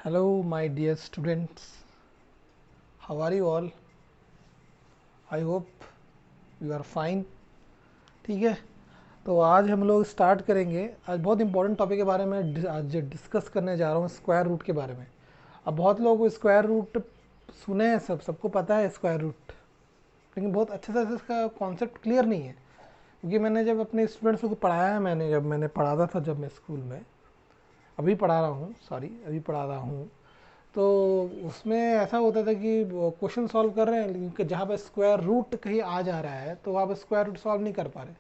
Hello, my dear students. How are you all? I hope you are fine. ठीक है, तो आज हम लोग स्टार्ट करेंगे। आज बहुत इंपॉर्टेंट टॉपिक के बारे में आज डिस्कस करने जा रहा हूँ, स्क्वायर रूट के बारे में। अब बहुत लोग स्क्वायर रूट सुने हैं, सबको पता है स्क्वायर रूट, लेकिन बहुत अच्छे से इसका कॉन्सेप्ट क्लियर नहीं है। क्योंकि मैंने जब अपने स्टूडेंट्स को पढ़ाया है, जब मैंने पढ़ाता था, जब मैं स्कूल में अभी पढ़ा रहा हूँ, अभी पढ़ा रहा हूँ, तो उसमें ऐसा होता था कि क्वेश्चन सॉल्व कर रहे हैं, लेकिन जहाँ पर स्क्वायर रूट कहीं आ जा रहा है तो वहाँ पर स्क्वायर रूट सॉल्व नहीं कर पा रहे।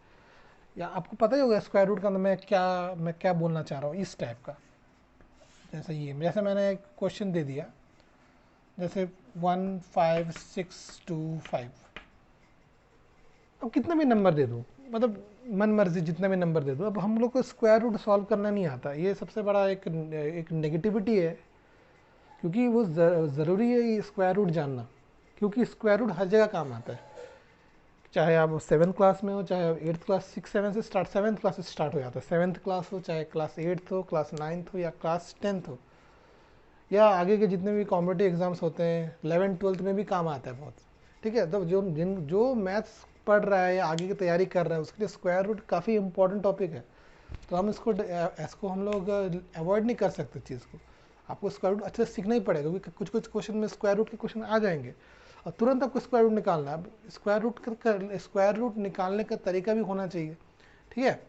या आपको पता ही होगा स्क्वायर रूट का अंदर मैं क्या बोलना चाह रहा हूँ, इस टाइप का। जैसे मैंने एक क्वेश्चन दे दिया, जैसे 15625। अब कितना भी नंबर दे दूँ, मतलब मन मर्जी जितना भी नंबर दे दूँ, अब हम लोग को स्क्वायर रूट सॉल्व करना नहीं आता। ये सबसे बड़ा एक नेगेटिविटी है, क्योंकि वो ज़रूरी है ये स्क्वायर रूट जानना, क्योंकि स्क्वायर रूट हर जगह काम आता है। चाहे आप 7th क्लास में हो, चाहे 8th क्लास, 6 7 से स्टार्ट, 7th क्लास से स्टार्ट हो जाता है। 7th क्लास हो, चाहे क्लास 8th हो, क्लास 9th हो, या क्लास 10th हो, या आगे के जितने भी कॉम्पिटिटिव एग्जाम्स होते हैं 11th 12th में भी काम आता है बहुत। ठीक है, तो जो मैथ्स पढ़ रहा है या आगे की तैयारी कर रहा है, उसके लिए स्क्वायर रूट काफ़ी इंपॉर्टेंट टॉपिक है। तो इसको हम लोग अवॉइड नहीं कर सकते चीज़ को। आपको स्क्वायर रूट अच्छे से सीखना ही पड़ेगा, क्योंकि कुछ कुछ क्वेश्चन में स्क्वायर रूट के क्वेश्चन आ जाएंगे और तुरंत आपको स्क्वायर रूट निकालना है। अब स्क्वायर रूट निकालने का तरीका भी होना चाहिए। ठीक है,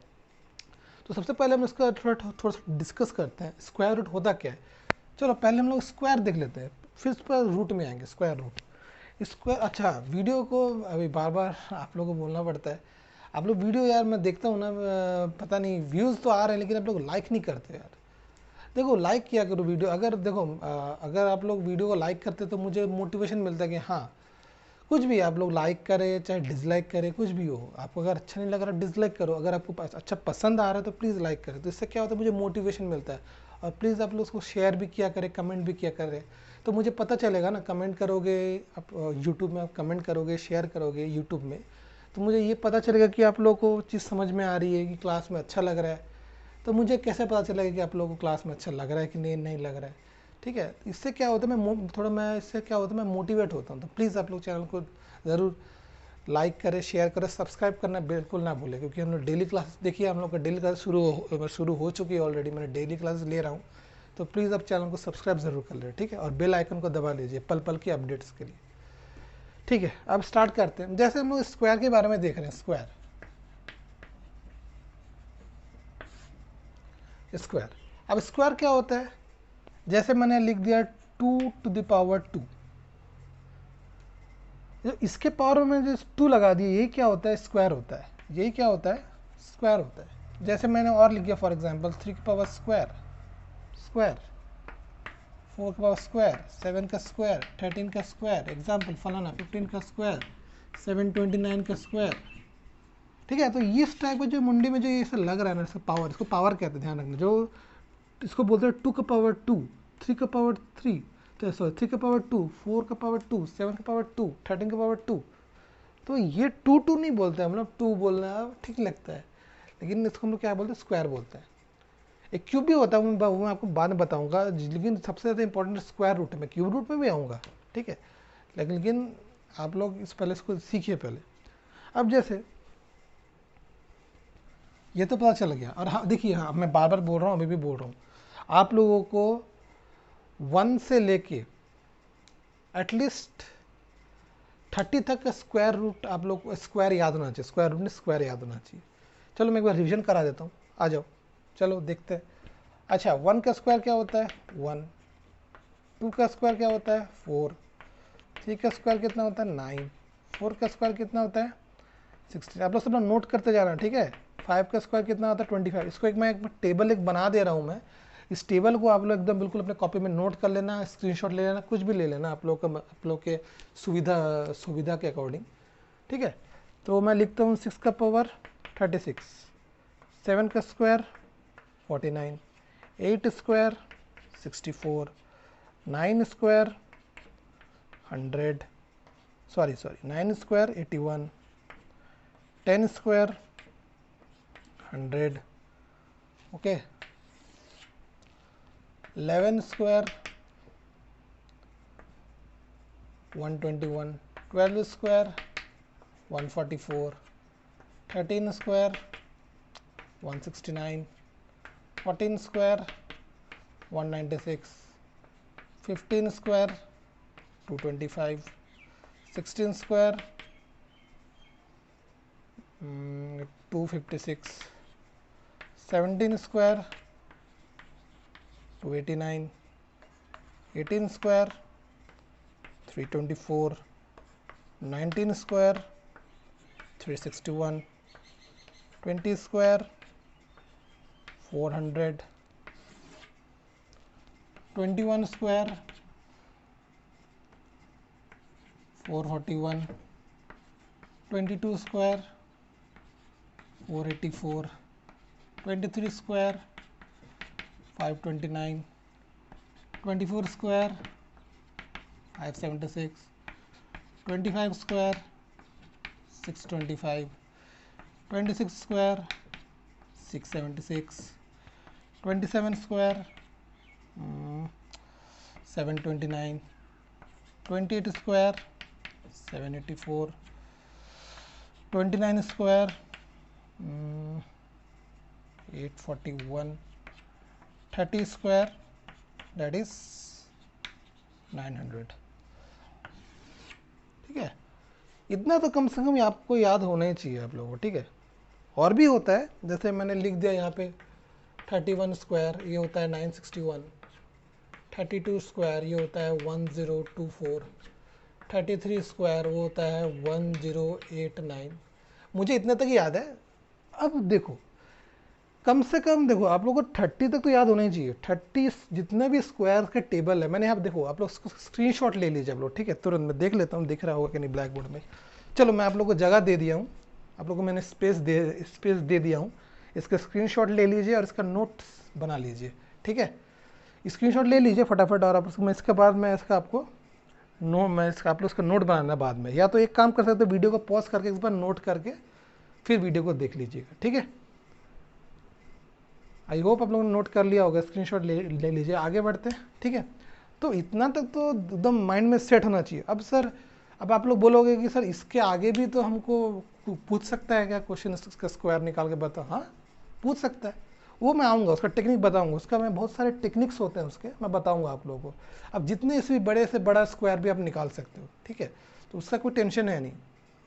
तो सबसे पहले हम इसका थोड़ा सा डिस्कस करते हैं, स्क्वायर रूट होता क्या है। चलो पहले हम लोग स्क्वायर देख लेते हैं, फिर उस पर रूट में आएंगे। Square root, square. अच्छा, वीडियो को अभी बार बार आप लोगों को बोलना पड़ता है। आप लोग वीडियो, यार मैं देखता हूँ ना, पता नहीं व्यूज़ तो आ रहे हैं, लेकिन आप लोग लाइक नहीं करते यार। देखो, लाइक किया करो वीडियो। अगर देखो, अगर आप लोग वीडियो को लाइक करते तो मुझे मोटिवेशन मिलता है कि हाँ, कुछ भी आप लोग लाइक करें चाहे डिसलाइक करें, कुछ भी हो, आपको अगर अच्छा नहीं लग रहा डिसलाइक करो, अगर आपको अच्छा पसंद आ रहा है तो प्लीज़ लाइक करें। तो इससे क्या होता है, मुझे मोटिवेशन मिलता है। और प्लीज़ आप लोग उसको शेयर भी किया करें, कमेंट भी किया करें, तो मुझे पता चलेगा ना। कमेंट करोगे आप यूट्यूब में, आप कमेंट करोगे, शेयर करोगे यूट्यूब में, तो मुझे ये पता चलेगा कि आप लोगों को चीज़ समझ में आ रही है, कि क्लास में अच्छा लग रहा है। तो मुझे कैसे पता चलेगा कि आप लोगों को क्लास में अच्छा लग रहा है कि नहीं लग रहा है। ठीक है, इससे क्या होता है, इससे क्या होता है, मैं मोटिवेट होता हूँ। तो प्लीज़ आप लोग चैनल को ज़रूर लाइक करें, शेयर करें, सब्सक्राइब करना बिल्कुल ना भूलें, क्योंकि हम लोग डेली क्लास, देखिए हम लोग का डेली क्लास शुरू हो चुकी है ऑलरेडी। मैंने डेली क्लास ले रहा हूँ, तो प्लीज़ आप चैनल को सब्सक्राइब ज़रूर कर लें। ठीक है, और बेल आइकन को दबा लीजिए पल पल की अपडेट्स के लिए। ठीक है, अब स्टार्ट करते हैं। जैसे हम लोग स्क्वायर के बारे में देख रहे हैं, स्क्वायर। अब स्क्वायर क्या होता है, जैसे मैंने लिख दिया 2 to the power 2, जो इसके पावर में जो 2 लगा दिया, ये क्या होता है, स्क्वायर होता है। यही क्या होता है, स्क्वायर होता है। जैसे मैंने और लिख दिया, फॉर एग्जांपल 3 की पावर स्क्वायर, स्क्वायर 4 का पावर स्क्वायर, 7 का स्क्वायर, 13 का स्क्वायर, एग्जाम्पल फलाना 15 का स्क्वायर, 729 का स्क्वायर। ठीक है, तो इस टाइप का जो मुंडी में जो ये सब लग रहा है ना, पावर, इसको पावर कहते हैं, ध्यान रखना। जो इसको बोलते हैं 2 का पावर 2, 3 का पावर 3, तो सॉरी 3 का पावर 2, 4 का पावर 2, 7 का पावर 2, 13 का पावर 2। तो ये 2 नहीं बोलते हम लोग, 2 बोलना ठीक लगता है, लेकिन इसको हम लोग क्या बोलते हैं, स्क्वायर बोलते हैं। एक क्यूब भी होता है, वो मैं आपको बाद में बताऊंगा, लेकिन सबसे ज़्यादा इंपॉर्टेंट स्क्वायर रूट है। मैं क्यूब रूट में भी आऊँगा, ठीक है, लेकिन आप लोग पहले इसको सीखिए पहले। अब जैसे ये तो पता चल गया। और हाँ देखिए, हाँ मैं बार बार बोल रहा हूँ, अभी भी बोल रहा हूँ, आप लोगों को 1 से लेके एटलीस्ट 30 तक का स्क्वायर रूट आप लोग को स्क्वायर याद होना चाहिए। स्क्वायर रूट में स्क्वायर याद होना चाहिए। चलो मैं एक बार रिवीजन करा देता हूँ, आ जाओ, चलो देखते हैं। अच्छा, 1 का स्क्वायर क्या होता है, 1। 2 का स्क्वायर क्या होता है, 4। 3 का स्क्वायर कितना होता है, 9। 4 का स्क्वायर कितना होता है, 16। आप लोग सब लोग नोट करते जा रहे हैं, ठीक है। 5 का स्क्वायर कितना होता है, 25। इसको एक टेबल बना दे रहा हूँ मैं। इस टेबल को आप लोग एकदम बिल्कुल अपने कॉपी में नोट कर लेना, स्क्रीनशॉट ले लेना, कुछ भी ले लेना आप लोग के सुविधा के अकॉर्डिंग। ठीक है, तो मैं लिखता हूँ 6 का पावर 36, 7 का square 49, 8 square 64, 9 square 100, sorry 9 square 81, 10 square 100, okay, 11 square 121, 12 square 144, 13 square 169, 14 square 196, 15 square 225, 16 square 256, 17 square 289, 18 square 324, 19 square 361, 20 square 400, 21 square 441, 22 square 484, 23 square 529, 24 square 576, 25 square 625, 26 square 676, 27 square 729, 28 square 784, 29 square 841, 30 square that is 900. ठीक है, इतना तो कम से कम आपको याद होना ही चाहिए आप लोगों को. ठीक है, और भी होता है, जैसे मैंने लिख दिया यहाँ पे 31 स्क्वायर ये होता है 961, 32 स्क्वायर ये होता है 1024, 33 स्क्वायर वो होता है 1089. मुझे इतने तक याद है. अब देखो, कम से कम देखो आप लोगों को 30 तक तो याद होना ही चाहिए. 30 जितने भी स्क्वायर के टेबल है, मैंने यहाँ देखो, आप लोग स्क्रीनशॉट ले लीजिए आप लोग. ठीक है, तुरंत मैं देख लेता हूँ दिख रहा होगा कि नहीं ब्लैक बोर्ड में. चलो मैं आप लोग को जगह दे दिया हूँ, आप लोगों को मैंने स्पेस दे दिया हूँ. इसका स्क्रीनशॉट ले लीजिए और इसका नोट्स बना लीजिए. ठीक है, स्क्रीनशॉट ले लीजिए फटाफट. और आप उसको मैं इसके बाद मैं इसका आपको मैं इसका आप लोग उसका नोट बनाना बाद में. या तो एक काम कर सकते हो, वीडियो को पॉज करके इस बार नोट करके फिर वीडियो को देख लीजिएगा. ठीक है, आई होप आप लोगों ने नोट कर लिया होगा. स्क्रीनशॉट ले लीजिए. आगे बढ़ते हैं. ठीक है, तो इतना तक तो एकदम माइंड में सेट होना चाहिए. अब सर, अब आप लोग बोलोगे कि सर इसके आगे भी तो हमको पूछ सकता है क्या क्वेश्चन, इसका स्क्वायर निकाल के बताओ. हाँ, पूछ सकता है. वो मैं आऊँगा, उसका टेक्निक बताऊँगा. उसका मैं बहुत सारे टेक्निक्स होते हैं उसके, मैं बताऊँगा आप लोगों को. अब जितने इसमें बड़े से बड़ा स्क्वायर भी आप निकाल सकते हो. ठीक है, तो उसका कोई टेंशन है नहीं.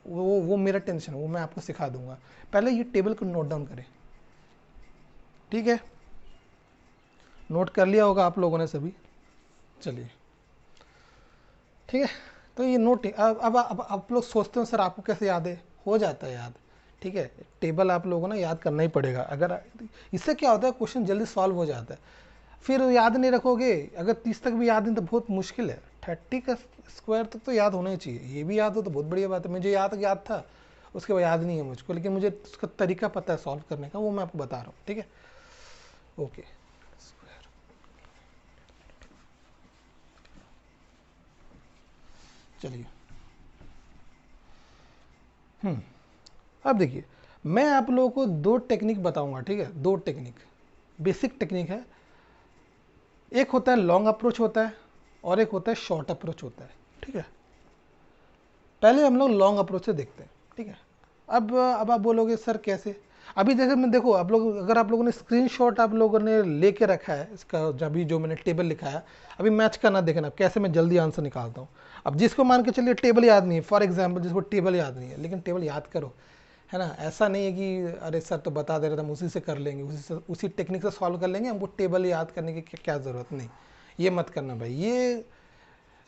वो मेरा टेंशन है, वो मैं आपको सिखा दूंगा. पहले ये टेबल को नोट डाउन करें. ठीक है, नोट कर लिया होगा आप लोगों ने सभी. चलिए, ठीक है, तो ये नोट. अब आप लोग सोचते हो सर आपको कैसे याद है, हो जाता है याद. ठीक है, टेबल आप लोगों को ना याद करना ही पड़ेगा. अगर इससे क्या होता है, क्वेश्चन जल्दी सॉल्व हो जाता है. फिर याद नहीं रखोगे, अगर 30 तक भी याद नहीं तो बहुत मुश्किल है. 30 का स्क्वायर तक तो याद होना ही चाहिए. ये भी याद हो तो बहुत बढ़िया बात है. मुझे याद था, उसके बाद याद नहीं है मुझको, लेकिन मुझे उसका तरीका पता है सॉल्व करने का, वो मैं आपको बता रहा हूँ. ठीक है, ओके. चलिए, अब देखिए, मैं आप लोगों को दो टेक्निक बताऊंगा. ठीक है, दो टेक्निक, बेसिक टेक्निक है. एक होता है लॉन्ग अप्रोच होता है, और एक होता है शॉर्ट अप्रोच होता है. ठीक है, पहले हम लोग लॉन्ग अप्रोच से देखते हैं. ठीक है, अब आप बोलोगे सर कैसे. अभी जैसे मैं देखो, आप लोग अगर आप लोगों ने स्क्रीनशॉट आप लोगों ने लेके रखा है इसका, अभी जो मैंने टेबल लिखा है, अभी मैच करना देखना कैसे मैं जल्दी आंसर निकालता हूँ. अब जिसको मान के चलिए टेबल याद नहीं है, फॉर एग्जाम्पल जिसको टेबल याद नहीं है, लेकिन टेबल याद करो, है ना. ऐसा नहीं है कि अरे सर तो बता दे रहे थे हम उसी से कर लेंगे, उसी टेक्निक से सॉल्व कर लेंगे, हमको टेबल याद करने की क्या ज़रूरत नहीं. ये मत करना भाई,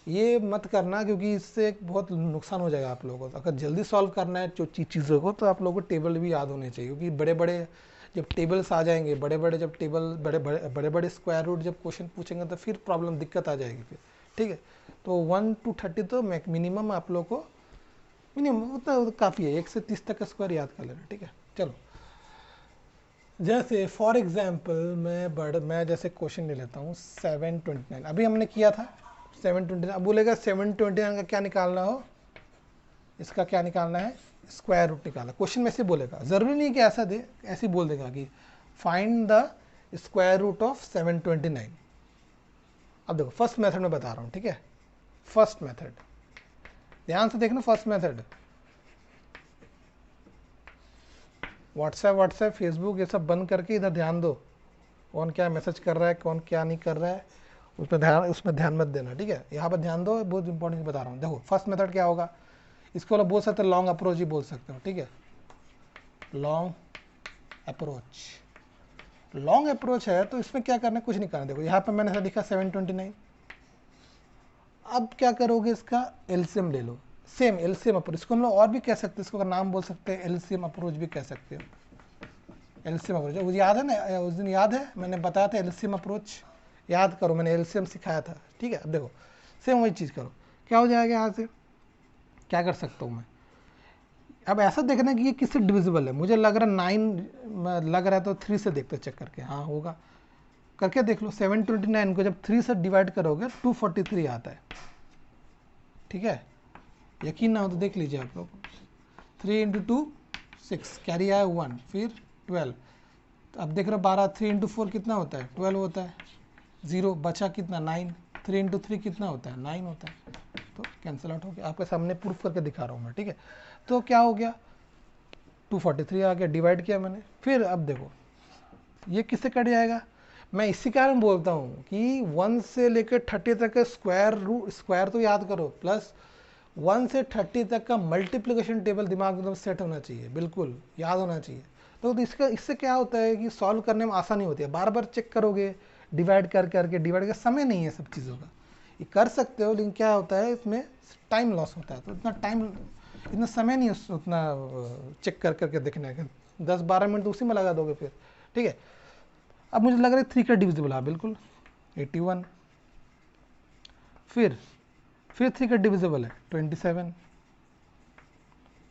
ये मत करना, क्योंकि इससे एक बहुत नुकसान हो जाएगा आप लोगों को. अगर जल्दी सॉल्व करना है जो चीज़ों को, तो आप लोगों को टेबल भी याद होने चाहिए. क्योंकि बड़े बड़े जब टेबल्स आ जाएंगे, जब टेबल बड़े बड़े स्क्वायर रूट जब क्वेश्चन पूछेंगे, तो फिर प्रॉब्लम दिक्कत आ जाएगी फिर. ठीक है, तो 1 to 30 तो मिनिमम आप लोग को, मिनिमम उतना काफ़ी है. 1 से 30 तक का स्क्वायर याद कर लेना. ठीक है, चलो, जैसे फॉर एग्जाम्पल मैं जैसे क्वेश्चन ले लेता हूँ 729. अभी हमने किया था 729. अब बोलेगा 729 का क्या निकालना हो, इसका क्या निकालना है, स्क्वायर रूट निकालना. क्वेश्चन में ऐसे बोलेगा, ज़रूरी नहीं कि ऐसा दे, ऐसे ही बोल देगा कि find the square root of 729. अब देखो फर्स्ट मेथड में बता रहा हूँ. ठीक है, फर्स्ट मेथड, ध्यान से देखना फर्स्ट मेथड, व्हाट्सएप फेसबुक ये सब बंद करके इधर ध्यान दो, कौन क्या मैसेज कर रहा है कौन क्या नहीं कर रहा है, उसमें ध्यान मत देना, ठीक है। यहाँ पर ध्यान दो, बहुत इंपॉर्टेंट बता रहा हूँ। देखो फर्स्ट मेथड क्या होगा, इसको बोल सकते हो लॉन्ग अप्रोच ही बोल सकते हो, ठीक है। लॉन्ग अप्रोच है तो इसमें क्या करना है, कुछ नहीं करना। देखो यहाँ पर मैंने ऐसा लिखा 729, अब क्या करोगे, इसका एलसीएम ले लो, सेम एलसीएम अप्रोच, इसको हम लोग और भी कह सकते हैं, इसको नाम बोल सकते हैं एलसीएम अप्रोच भी कह सकते हो। एलसीएम अप्रोच मुझे याद है ना, उस दिन याद है मैंने बताया था एलसीएम अप्रोच, याद करो मैंने एलसीएम सिखाया था, ठीक है। अब देखो सेम वही चीज़ करो, क्या हो जाएगा, यहाँ से क्या कर सकता हूँ मैं, अब ऐसा देखना कि ये किससे डिविजिबल है, मुझे लग रहा 9 लग रहा है तो 3 से देखते चेक करके, हाँ होगा, करके देख लो। 729 को जब 3 से डिवाइड करोगे 243 आता है, ठीक है। यकीन ना हो तो देख लीजिए आप लोग, 3 × 2 6, कैरी आया 1, फिर 12, तो अब देख रहे हो 12, 3 × 4 कितना होता है 12 होता है, 0 बचा कितना 9, 3 × 3 कितना होता है 9 होता है, तो कैंसिल आउट हो गया, आपके सामने प्रूफ करके दिखा रहा हूँ मैं, ठीक है। तो क्या हो गया 243 आ गया, डिवाइड किया मैंने, फिर अब देखो ये किससे कट जाएगा, मैं इसी कारण बोलता हूँ कि 1 से लेकर 30 तक का स्क्वायर तो याद करो, प्लस 1 से 30 तक का मल्टीप्लिकेशन टेबल दिमाग में एकदम सेट होना चाहिए, बिल्कुल याद होना चाहिए। तो इससे क्या होता है कि सॉल्व करने में आसानी होती है, बार बार चेक करोगे डिवाइड करके समय नहीं है सब चीज़ों का, ये कर सकते हो लेकिन क्या होता है इसमें टाइम लॉस होता है, तो इतना समय नहीं उतना चेक करके देखने का, 10-12 मिनट तो उसी में लगा दोगे फिर, ठीक है। अब मुझे लग रहा है 3 का डिविजिबल है, बिल्कुल 81, फिर 3 का डिविजिबल है 27,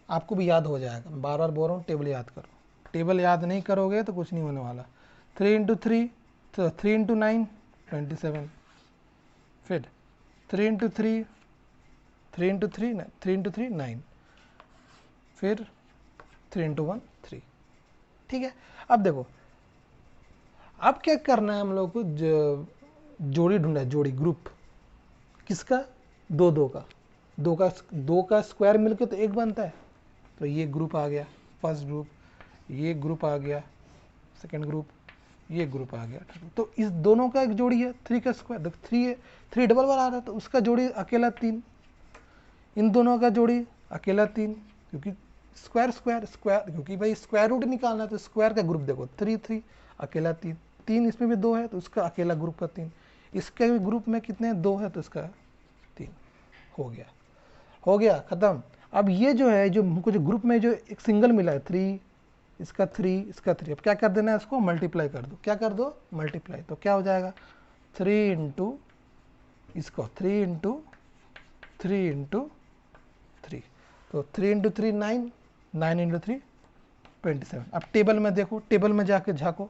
आपको भी याद हो जाएगा, मैं बार बार बोल रहा हूँ टेबल याद करो, टेबल याद नहीं करोगे तो कुछ नहीं होने वाला। 3 × 3 तो 3 × 9 27, फिर 3 × 3 3 × 3 3 × 3 9, फिर 3 × 1 3, ठीक है। अब देखो अब क्या करना है हम लोग को, जोड़ी ढूंढना है, जोड़ी ग्रुप किसका, दो का, दो का स्क्वायर मिलके तो एक बनता है, तो ये ग्रुप आ गया फर्स्ट ग्रुप, ये ग्रुप आ गया सेकंड ग्रुप, ये ग्रुप आ गया, तो इस दोनों का एक जोड़ी है 3 का स्क्वायर, देखो 3 है, 3 डबल बार आ रहा है तो उसका जोड़ी अकेला 3, इन दोनों का जोड़ी अकेला 3, क्योंकि स्क्वायर क्योंकि भाई स्क्वायर रूट निकालना है तो स्क्वायर का ग्रुप देखो 3 3 अकेला 3, 3 इसमें भी 2 है तो उसका अकेला ग्रुप का 3, इसके भी ग्रुप में कितने 2 है तो इसका 3, हो गया खत्म। अब ये जो है, जो हमको जो ग्रुप में जो एक सिंगल मिला है 3, इसका 3, इसका 3, अब क्या कर देना है, इसको मल्टीप्लाई कर दो, क्या कर दो मल्टीप्लाई, तो क्या हो जाएगा 3 × इसको 3 × 3 × 3, तो 3 × 3 9, 9 × 3 27। अब टेबल में देखो, टेबल में जाके झाँको,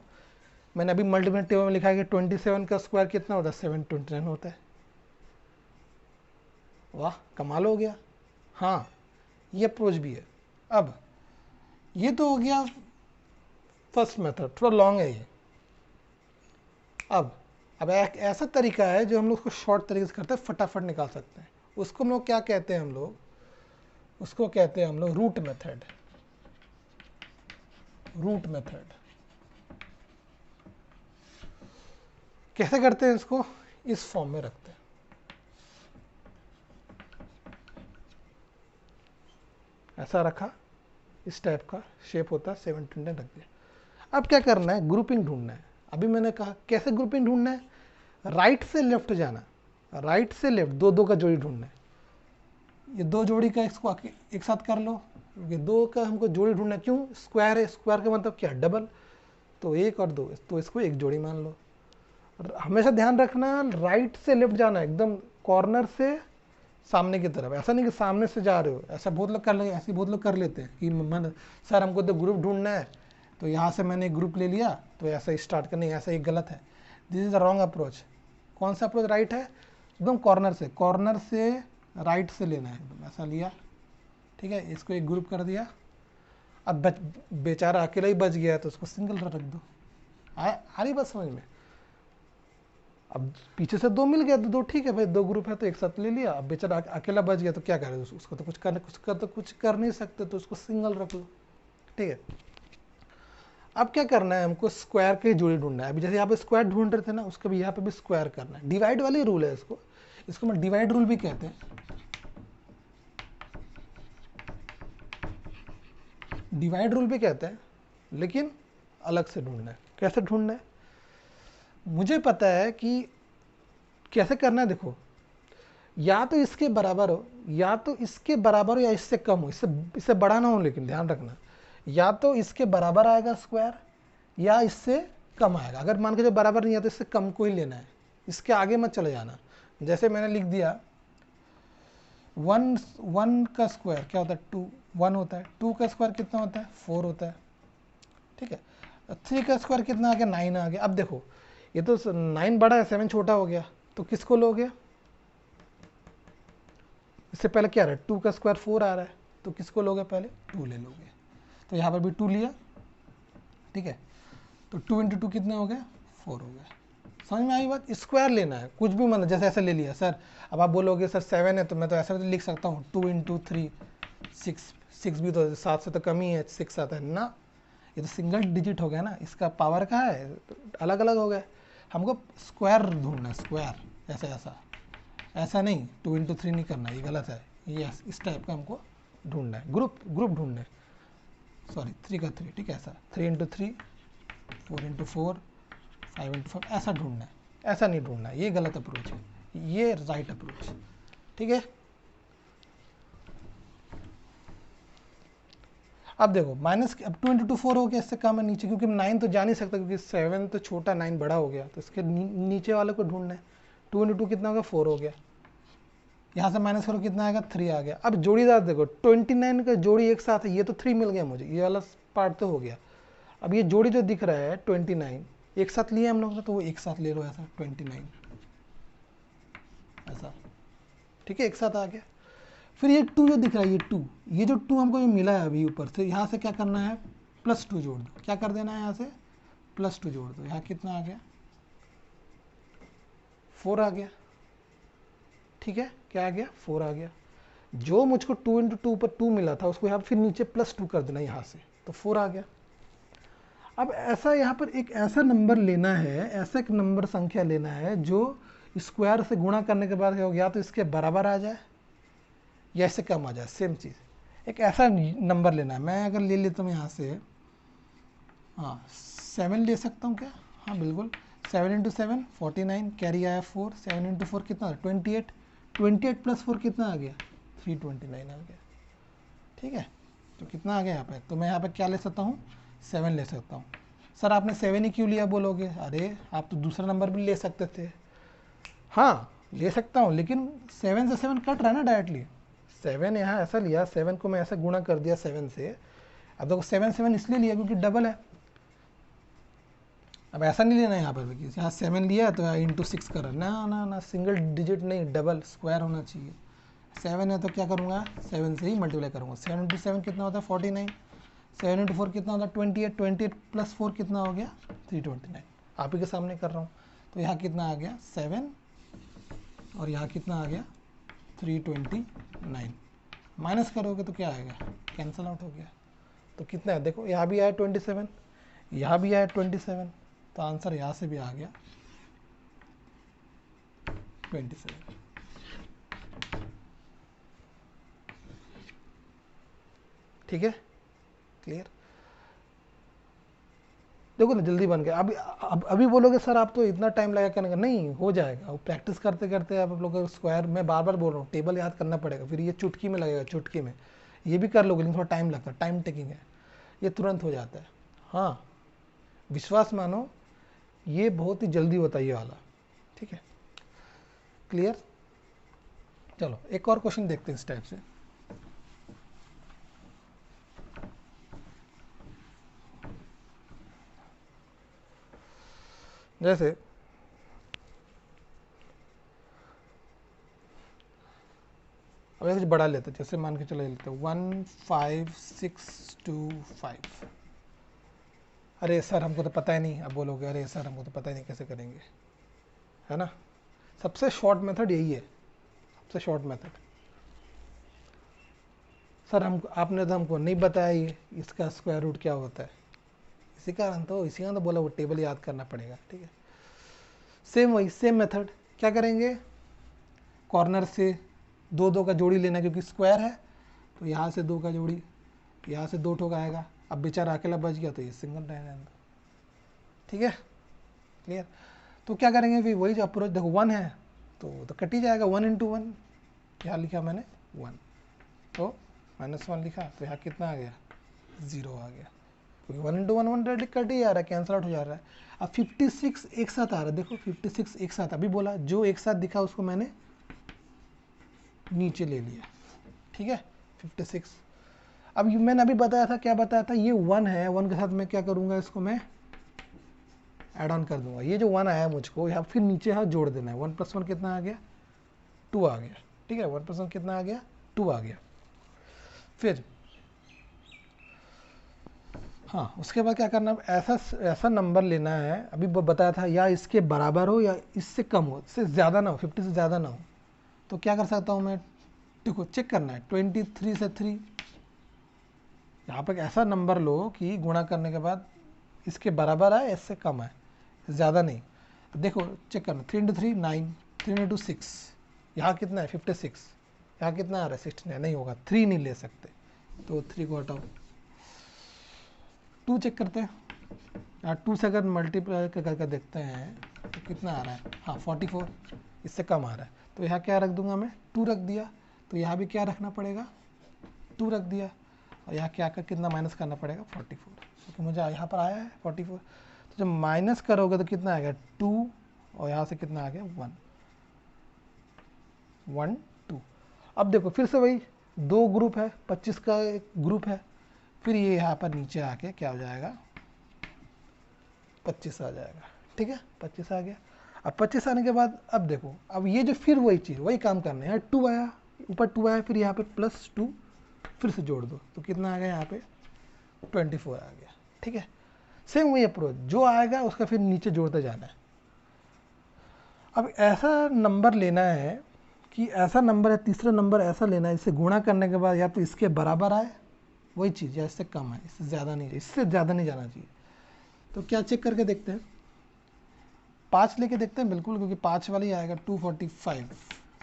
मैंने अभी मल्टीपल टेबल में लिखा है कि 27 का स्क्वायर कितना होता है 729 होता है, वाह कमाल हो गया। हाँ ये अप्रोच भी है। अब ये तो हो गया फर्स्ट मेथड, थोड़ा लॉन्ग है ये। अब एक ऐसा तरीका है जो हम लोग उसको शॉर्ट तरीके से करते हैं, फटाफट निकाल सकते हैं, उसको हम लोग क्या कहते हैं, उसको कहते हैं हम लोग रूट मेथड। कैसे करते हैं इसको, इस फॉर्म में रखते हैं, ऐसा रखा, इस टाइप का शेप होता है, 729 रख दिया। अब क्या करना है, ग्रुपिंग ढूंढना है। अभी मैंने कहा कैसे ग्रुपिंग ढूंढना है, राइट से लेफ्ट जाना, राइट से लेफ्ट दो का जोड़ी ढूंढना है, ये 2 जोड़ी का इसको एक साथ कर लो, ये 2 का हमको जोड़ी ढूंढना है, क्यों, स्क्वायर है, स्क्वायर का मतलब क्या डबल, तो 1 और 2, तो इसको एक जोड़ी मान लो। हमेशा ध्यान रखना राइट से लेफ्ट जाना, एकदम कॉर्नर से सामने की तरफ, ऐसा नहीं कि सामने से जा रहे हो, ऐसा बहुत लोग कर लेते हैं कि सर हमको तो ग्रुप ढूंढना है तो यहाँ से मैंने ग्रुप ले लिया तो ऐसा स्टार्ट करना, ऐसा एक गलत है, this is the wrong approach. कौन सा अप्रोच राइट है, एकदम कॉर्नर से राइट से लेना है, एकदम ऐसा लिया, ठीक है, इसको एक ग्रुप कर दिया। अब बेचारा अकेला ही बच गया तो उसको सिंगल रख दो, आ रही बात समझ में, अब पीछे से 2 मिल गया तो 2 ठीक है भाई, 2 ग्रुप है तो एक साथ ले लिया। अब बेचारा अकेला बच गया तो क्या करे, उसको तो कुछ कर नहीं सकते, तो उसको सिंगल रख लो, ठीक है। अब क्या करना है हमको, स्क्वायर की जोड़ी ढूंढना है। अभी जैसे यहाँ पे स्क्वायर ढूंढ रहे थे ना, उसके भी यहाँ पे भी स्क्वायर करना है। डिवाइड वाली रूल है इसको, इसको मैं डिवाइड रूल भी कहते हैं, डिवाइड रूल भी कहते हैं, लेकिन अलग से ढूंढना है। कैसे ढूंढना है, मुझे पता है कि कैसे करना है। देखो, या तो इसके बराबर हो, या तो इसके बराबर हो, या इससे कम हो, इससे इससे बड़ा ना हो, लेकिन ध्यान रखना, या तो इसके बराबर आएगा स्क्वायर, या इससे कम आएगा। अगर मान के जो बराबर नहीं है तो इससे कम को ही लेना है, इसके आगे मत चले जाना। जैसे मैंने लिख दिया 1 का स्क्वायर क्या होता है, 2 1 होता है। 2 का स्क्वायर कितना होता है, 4 होता है, ठीक है। 3 का स्क्वायर कितना आ गया, 9 आ गया। अब देखो, ये तो 9 बड़ा है, 7 छोटा हो गया, तो किसको लोगे, इससे पहले क्या रहा है, 2 का स्क्वायर 4 आ रहा है, तो किसको लोगे, पहले 2 ले लोगे। तो यहाँ पर भी 2 लिया, ठीक है। तो 2 × 2 कितना हो गया, 4 हो गया। समझ में आई बात। स्क्वायर लेना है, कुछ भी मतलब जैसे ऐसे ले लिया सर। अब आप बोलोगे सर 7 है तो मैं तो ऐसा भी लिख सकता हूँ 2 × 3 6, 6 भी तो 7 से तो कम ही है, 6 आता है ना। ये तो सिंगल डिजिट हो गया ना, इसका पावर कहाँ है, तो अलग अलग हो गया। हमको स्क्वायर ढूंढना है, स्क्वायर ऐसा ऐसा, ऐसा नहीं 2 × 3 नहीं करना, ये गलत है। ये इस टाइप का हमको ढूंढना है, ग्रुप ढूंढना है, सॉरी 3 का 3, ठीक है। ऐसा 3 × 3 4 × 4 5 × 5 ऐसा ढूंढना है, ऐसा नहीं ढूंढना है, ये गलत अप्रोच है, ये राइट अप्रोच, ठीक है। अब देखो माइनस, अब 2 × 2 4 हो गया, इससे कम है नीचे, क्योंकि 9 तो जा नहीं सकता, क्योंकि 7 तो छोटा, 9 बड़ा हो गया, तो इसके नीचे वाले को ढूंढना है। 2 × 2 कितना होगा, 4 हो गया। यहाँ से माइनस करो कितना आएगा, 3 आ गया। अब जोड़ीदार देखो, 29 का जोड़ी एक साथ है, ये तो 3 मिल गया मुझे, ये वाला पार्ट तो हो गया। अब ये जोड़ी जो दिख रहा है 29 एक साथ लिए हम लोग ने, तो वो एक साथ ले लो ऐसा 29 ऐसा, ठीक है, एक साथ आ गया। फिर ये 2 जो दिख रहा है, ये 2, ये जो 2 हमको ये मिला है अभी ऊपर से, यहाँ से क्या करना है, +2 जोड़ दो। क्या कर देना है, यहाँ से +2 जोड़ दो। यहाँ कितना आ गया, 4 आ गया, ठीक है। क्या आ गया, 4 आ गया। जो मुझको 2 × 2 पर 2 मिला था, उसको यहाँ फिर नीचे +2 कर देना यहाँ से, तो 4 आ गया। अब ऐसा यहाँ पर एक ऐसा नंबर लेना है, ऐसा एक नंबर संख्या लेना है जो स्क्वायर से गुणा करने के बाद हो गया तो इसके बराबर आ जाए या इससे कम आ जाए, सेम चीज़। एक ऐसा नंबर लेना है। मैं अगर ले लेता हूँ यहाँ से, हाँ 7 ले सकता हूँ क्या, हाँ बिल्कुल। 7 × 7 49, कैरी आया 4, 7 × 4 कितना, 28, 28 + 4 कितना आ गया, 329 आ गया, ठीक है। तो कितना आ गया यहाँ पे, तो मैं यहाँ पे क्या ले सकता हूँ, 7 ले सकता हूँ। सर आपने 7 ही क्यों लिया बोलोगे, अरे आप तो दूसरा नंबर भी ले सकते थे। हाँ ले सकता हूँ, लेकिन 7 से 7 कट रहा है ना डायरेक्टली। 7 यहाँ ऐसा लिया, 7 को मैं ऐसा गुणा कर दिया 7 से। अब देखो 7 7 इसलिए लिया क्योंकि डबल है। अब ऐसा नहीं लेना यहाँ पर भी, यहाँ 7 लिया तो × 6 कर, ना ना ना, सिंगल डिजिट नहीं, डबल स्क्वायर होना चाहिए। 7 है तो क्या करूँगा, 7 से ही मल्टीप्लाई करूँगा। 7 × 7 कितना होता है, 49। 7 × 4 कितना होता है, 28। 28 + 4 कितना हो गया, 329। आप ही के सामने कर रहा हूँ। तो यहाँ कितना आ गया, 7, और यहाँ कितना आ गया, 329। माइनस करोगे तो क्या आएगा, कैंसल आउट हो गया। तो कितना है देखो, यहाँ भी आया 27, यहाँ भी आया 27, तो आंसर यहाँ से भी आ गया 27। ठीक है, क्लियर। देखो ना जल्दी बन गया। अभी बोलोगे सर आप तो इतना टाइम लगा करने का, नहीं हो जाएगा, वो प्रैक्टिस करते करते आप लोग स्क्वायर, मैं बार बार बोल रहा हूँ, टेबल याद करना पड़ेगा, फिर ये चुटकी में लगेगा, चुटकी में। ये भी कर लोगे लेकिन थोड़ा टाइम लगता है, टाइम टेकिंग है, ये तुरंत हो जाता है। हाँ विश्वास मानो, ये बहुत ही जल्दी होता है ये वाला, ठीक है, क्लियर। चलो एक और क्वेश्चन देखते हैं इस टाइप से। जैसे अब कुछ बड़ा लेते, जैसे मान के चले लेते 15625। अरे सर हमको तो पता ही नहीं, अब बोलोगे अरे सर हमको तो पता ही नहीं कैसे करेंगे। है ना। सबसे शॉर्ट मेथड यही है, सबसे शॉर्ट मेथड। सर हम आपने तो हमको नहीं बताया ये इसका स्क्वायर रूट क्या होता है, इसी कारण तो बोला वो टेबल याद करना पड़ेगा, ठीक है। सेम वही सेम मेथड, क्या करेंगे, कॉर्नर से दो दो का जोड़ी लेना, क्योंकि स्क्वायर है तो यहाँ से दो का जोड़ी, यहाँ से दो ठोक आएगा। अब बेचारा अकेला बच गया तो ये सिंगल रहेगा, ठीक है, क्लियर। तो क्या करेंगे फिर वही जो अप्रोच, देखो 1 है तो कट ही जाएगा, 1 × 1, यहाँ लिखा मैंने 1, तो -1 लिखा तो यहाँ कितना आ गया, 0 आ गया, क्योंकि 1 × 1 1 डायरेक्ट कट ही जा रहा है, कैंसिल आउट हो जा रहा है। अब 56 एक साथ आ रहा है, देखो 56 एक साथ, अभी बोला जो एक साथ दिखा उसको मैंने नीचे ले लिया, ठीक है 56। अब मैंने अभी बताया था, क्या बताया था, ये 1 है, 1 के साथ मैं क्या करूँगा, इसको मैं ऐड ऑन कर दूंगा। ये जो 1 आया मुझको यहाँ फिर नीचे यहाँ जोड़ देना है, 1 + 1 कितना आ गया, 2 आ गया, ठीक है, 1 + 1 कितना आ गया, 2 आ गया। फिर हाँ, उसके बाद क्या करना है, ऐसा नंबर लेना है, अभी बताया था, या इसके बराबर हो या इससे कम हो, इससे ज़्यादा ना हो, 50 से ज़्यादा ना हो। तो क्या कर सकता हूँ मैं, देखो चेक करना है, 23 से 3, यहाँ पर ऐसा नंबर लो कि गुणा करने के बाद इसके बराबर आए, इससे कम आए, ज़्यादा नहीं। देखो चेक करना, 3 × 3 9, 3 × 6, यहाँ कितना है 56, यहाँ कितना आ रहा है 69, नहीं होगा, 3 नहीं ले सकते, तो 3 को हटाओ। 2 चेक करते हैं, यहाँ 2 से अगर मल्टीप्लाई करके देखते हैं तो कितना आ रहा है, हाँ 44, इससे कम आ रहा है, तो यहाँ क्या रख दूंगा मैं, 2 रख दिया, तो यहाँ भी क्या रखना पड़ेगा, 2 रख दिया, और यहाँ क्या कर कितना माइनस करना पड़ेगा, 44, क्योंकि मुझे यहाँ पर आया है 44, तो जब माइनस करोगे तो कितना आएगा 2, और यहाँ से कितना आ गया 1 1 2। अब देखो फिर से वही 2 ग्रुप है, 25 का एक ग्रुप है, फिर ये यहाँ पर नीचे आके क्या हो जाएगा, 25 आ जाएगा, ठीक है 25 आ गया। अब 25 आने के बाद अब देखो, अब ये जो फिर वही चीज़ वही काम करना है, 2 आया, ऊपर 2 आया, फिर यहाँ पे +2 फिर से जोड़ दो, तो कितना आ गया यहाँ पे 24 आ गया, ठीक है। सेम वही अप्रोच, जो आएगा उसका फिर नीचे जोड़ते जाना है। अब ऐसा नंबर लेना है कि ऐसा नंबर है, तीसरा नंबर ऐसा लेना है, इसे गुणा करने के बाद या तो इसके बराबर आए, वही चीज़, या इससे कम है, इससे ज़्यादा नहीं, इससे ज़्यादा नहीं जाना चाहिए। तो क्या चेक करके देखते हैं, 5 लेके देखते हैं, बिल्कुल, क्योंकि 5 वाला ही आएगा 245।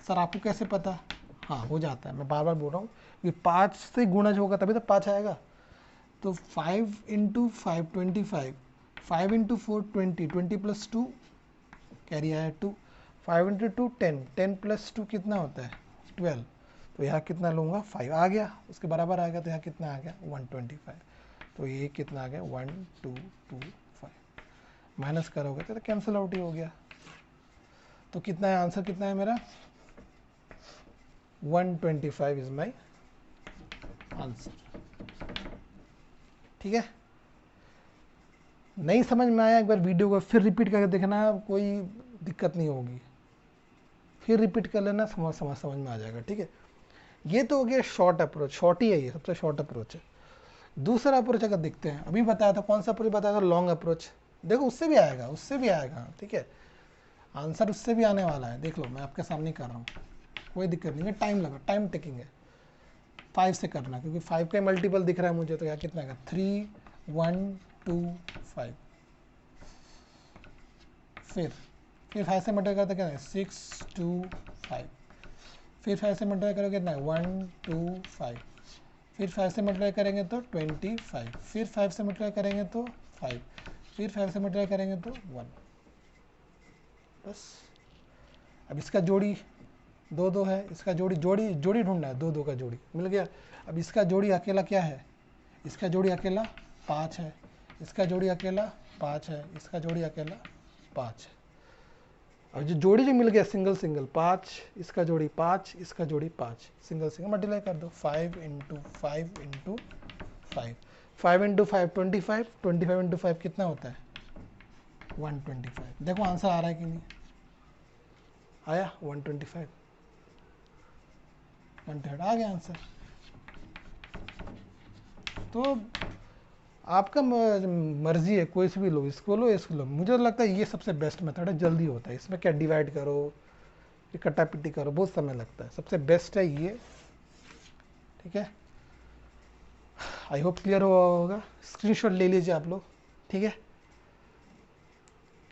सर आपको कैसे पता, हाँ हो जाता है, मैं बार बार बोल रहा हूँ कि 5 से गुणा होगा तभी तो 5 आएगा। तो 5 × 5 25, 5 × 4 20, 20 + 2 कैरी आया 2, 5 × 2 10, 10 + 2 कितना होता है 12, तो यहाँ कितना लूँगा 5 आ गया, उसके बराबर आ गया, तो यहाँ कितना आ गया 125, तो ये कितना आ गया 1 2 2 5, माइनस करोगे तो कैंसिल आउट ही हो गया। तो कितना है आंसर, कितना है मेरा 125 इज माई आंसर, ठीक है। नहीं समझ में आया, एक बार वीडियो को फिर रिपीट करके देखना, कोई दिक्कत नहीं होगी, फिर रिपीट कर लेना, समझ में आ जाएगा, ठीक है। ये तो हो गया शॉर्ट अप्रोच, शॉर्ट ही है ये, सबसे शॉर्ट अप्रोच है। दूसरा अप्रोच अगर देखते हैं, अभी बताया था कौन सा अप्रोच बताया था, लॉन्ग अप्रोच, देखो उससे भी आएगा, उससे भी आएगा, ठीक है, आंसर उससे भी आने वाला है, देख लो मैं आपके सामने कर रहा हूँ, कोई दिक्कत नहीं है, टाइम लगा, टाइम टेकिंग है। 5 से करना, क्योंकि 5 का मल्टीपल दिख रहा है मुझे, तो यहाँ कितना है 3 1 2 5, फिर 5 से मल्टीप्लाई करते क्या है 6 2 5, फिर 5 से मल्टीप्लाई करोगे कितना है 1 2 5, फिर 5 से मल्टीप्लाई करेंगे तो 25, फिर 5 से मल्टीप्लाई करेंगे तो 5, फिर 5 से मल्टीप्लाई करेंगे तो 1, बस। अब इसका जोड़ी 2 2 है, इसका जोड़ी ढूंढना है, 2 2 का जोड़ी मिल गया। अब इसका जोड़ी अकेला क्या है, इसका जोड़ी अकेला 5 है, इसका जोड़ी अकेला 5 है, इसका जोड़ी अकेला 5 है। और जो जोड़ी जो मिल गया सिंगल 5, इसका जोड़ी 5, इसका जोड़ी 5, सिंगल मल्टीप्लाई कर दो, 5 × 5 × 5, 5 × 5 25, 25 × 5 कितना होता है 125। देखो आंसर आ रहा है कि नहीं आया, 125 1/3 आ गया आंसर। तो आपका मर्जी है, कोई से भी लो, इसको लो इसको लो। मुझे तो लगता है ये सबसे बेस्ट मेथड है, जल्दी होता है। इसमें क्या डिवाइड करो, इकट्ठा पिट्टी करो, बहुत समय लगता है। सबसे बेस्ट है ये, ठीक है। आई होप क्लियर हुआ होगा। स्क्रीनशॉट ले लीजिए आप लोग, ठीक है।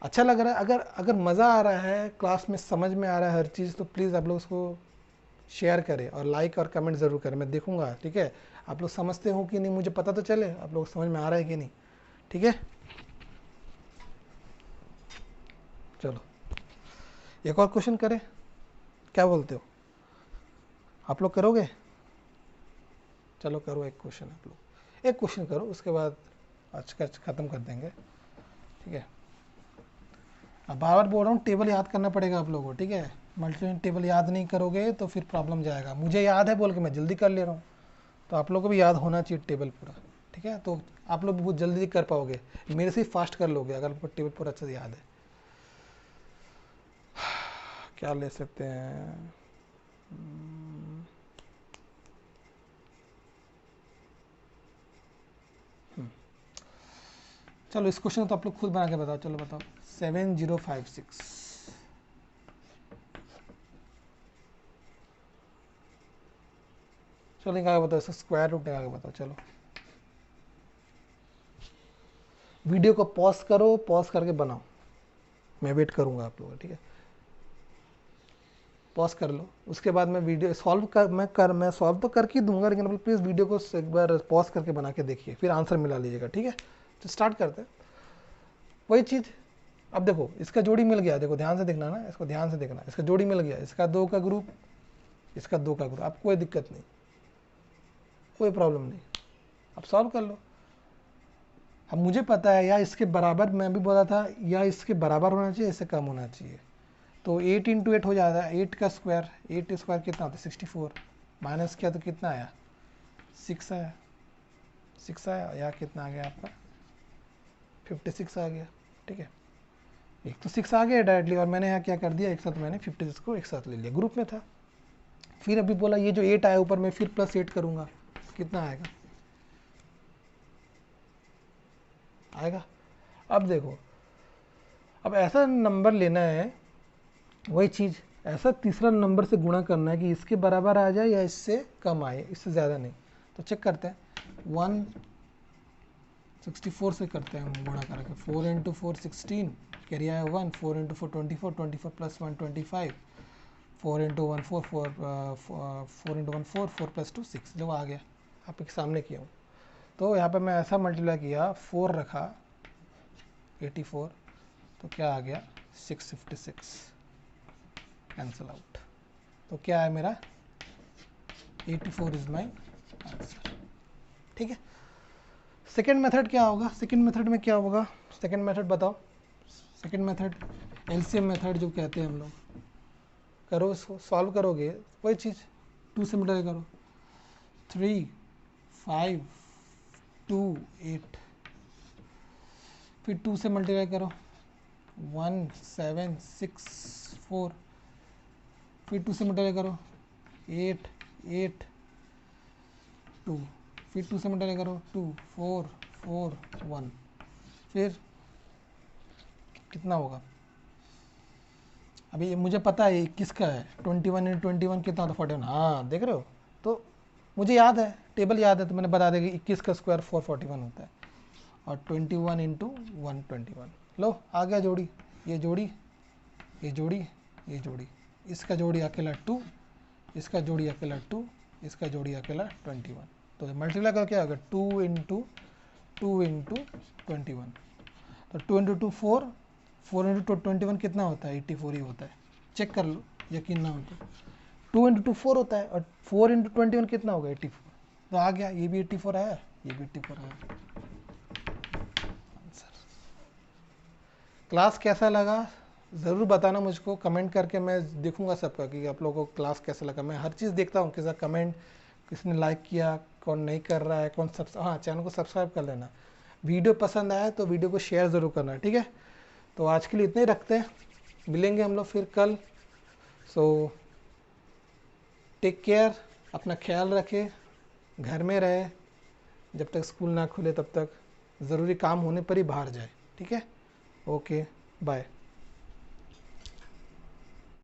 अच्छा लग रहा है, अगर अगर मज़ा आ रहा है, क्लास में समझ में आ रहा है हर चीज़, तो प्लीज़ आप लोग उसको शेयर करें और लाइक और कमेंट ज़रूर करें, मैं देखूंगा, ठीक है। आप लोग समझते हो कि नहीं, मुझे पता तो चले आप लोग समझ में आ रहा है कि नहीं, ठीक है। चलो एक और क्वेश्चन करें, क्या बोलते हो, आप लोग करोगे? चलो करो एक क्वेश्चन, आप लोग एक क्वेश्चन करो, उसके बाद आज का ख़त्म कर देंगे, ठीक है। अब बार बार बोल रहा हूँ, टेबल याद करना पड़ेगा आप लोगों को, ठीक है। मल्टीपल टेबल याद नहीं करोगे तो फिर प्रॉब्लम जाएगा। मुझे याद है बोल के मैं जल्दी कर ले रहा हूँ, तो आप लोगों को भी याद होना चाहिए टेबल पूरा, ठीक है। तो आप लोग भी बहुत जल्दी कर पाओगे, मेरे से फास्ट कर लोगे अगर आपको टेबल पूरा अच्छे से याद है। क्या ले सकते हैं, चलो इस क्वेश्चन तो आप लोग खुद बना के बताओ। चलो बताओ, 7056, चलो निकाल के बताओ, इसका स्क्वायर रूट निकाल के बताओ। चलो वीडियो को पॉज करो, पॉज करके बनाओ, मैं वेट करूंगा आप लोग, ठीक है। पॉज कर लो, उसके बाद मैं वीडियो सॉल्व कर मैं सॉल्व तो करके ही दूंगा, लेकिन प्लीज़ वीडियो को एक बार पॉज करके बना के देखिए, फिर आंसर मिला लीजिएगा, ठीक है। तो स्टार्ट करते हैं वही चीज़। अब देखो इसका जोड़ी मिल गया, देखो ध्यान से देखना ना, इसको ध्यान से देखना, इसका जोड़ी मिल गया, इसका 2 का ग्रुप, इसका 2 का ग्रुप, अब कोई दिक्कत नहीं, कोई प्रॉब्लम नहीं, अब सॉल्व कर लो। अब मुझे पता है या इसके बराबर, मैं भी बोला था या इसके बराबर होना चाहिए, इससे कम होना चाहिए। तो 8 इंटू 8 हो जाता है, 8 का स्क्वायर, 8 स्क्वायर कितना होता है 64, माइनस किया तो कितना आया 6 आया, 6 आया, या कितना आ गया आपका 56 आ गया, ठीक है। एक तो 6 आ गया डायरेक्टली, और मैंने यहाँ क्या कर दिया, एक साथ मैंने 56 को एक साथ ले लिया, ग्रुप में था। फिर अभी बोला ये जो 8 आया ऊपर में, फिर प्लस 8 करूँगा, कितना आएगा, आएगा। अब देखो, अब ऐसा नंबर लेना है, वही चीज़ ऐसा तीसरा नंबर से गुणा करना है कि इसके बराबर आ जाए या इससे कम आए, इससे ज़्यादा नहीं। तो चेक करते हैं, 164 से करते हैं हम गुणा करके, 4 इंटू 4 16, कैरिया है 1, 4 into 4 24, 24 plus 1 25, 4 into 1 4 4 4 into 1 4 4 plus 2 6, जो आ गया आपके सामने किया हूँ। तो यहाँ पे मैं ऐसा मल्टीप्लाई किया, 4 रखा 84, तो क्या आ गया 656, कैंसल आउट। तो क्या है मेरा 84 इज माई आंसर, ठीक है। सेकेंड मेथड क्या होगा, सेकेंड मेथड में क्या होगा, सेकेंड मेथड बताओ। सेकेंड मेथड एलसीएम मेथड जो कहते हैं हम लोग, करो इसको, सॉल्व करोगे वही चीज़, 2 से मल्टीप्लाई करो, 3 5 2 8, फिर 2 से मल्टीप्लाई करो, 1 7 6 4, फिर 2 से मल्टीप्लाई करो, 8 8 2, फिर 2 से मल्टीप्लाई करो, 2 4 4 1, फिर कितना होगा। अभी मुझे पता है किसका है, 21 इंटू 21 कितना होता है 41, हाँ देख रहे हो। तो मुझे याद है, टेबल याद है, तो मैंने बता दिया कि 21 का स्क्वायर 441 होता है, और 21 इंटू 121, लो आ गया जोड़ी, ये जोड़ी, ये जोड़ी, ये जोड़ी, इसका जोड़ी अकेला 2, इसका जोड़ी अकेला 2, इसका जोड़ी अकेला 21। तो मल्टीप्लाई करके क्या होगा, 2 इंटू 21, तो 2 इंटू 2 4, 4 इंटू 21 कितना होता है 84 ही होता है, चेक कर लो यकीन ना हो तो। 2 इंटू 2 4 होता है, और 4 इंटू 21 कितना होगा 84, तो आ गया, ये भी 84 आया, ये भी 84 आया आंसर। क्लास कैसा लगा ज़रूर बताना मुझको कमेंट करके, मैं देखूंगा सबका कि आप लोगों को क्लास कैसा लगा। मैं हर चीज़ देखता हूँ, किसका कमेंट, किसने लाइक किया, कौन नहीं कर रहा है, कौन हाँ चैनल को सब्सक्राइब कर लेना। वीडियो पसंद आया तो वीडियो को शेयर ज़रूर करना, ठीक है। तो आज के लिए इतने ही रखते हैं, मिलेंगे हम लोग फिर कल। सो टेक केयर, अपना ख्याल रखें, घर में रहे जब तक स्कूल ना खुले तब तक, ज़रूरी काम होने पर ही बाहर जाए। ठीक है, ओके, बाय।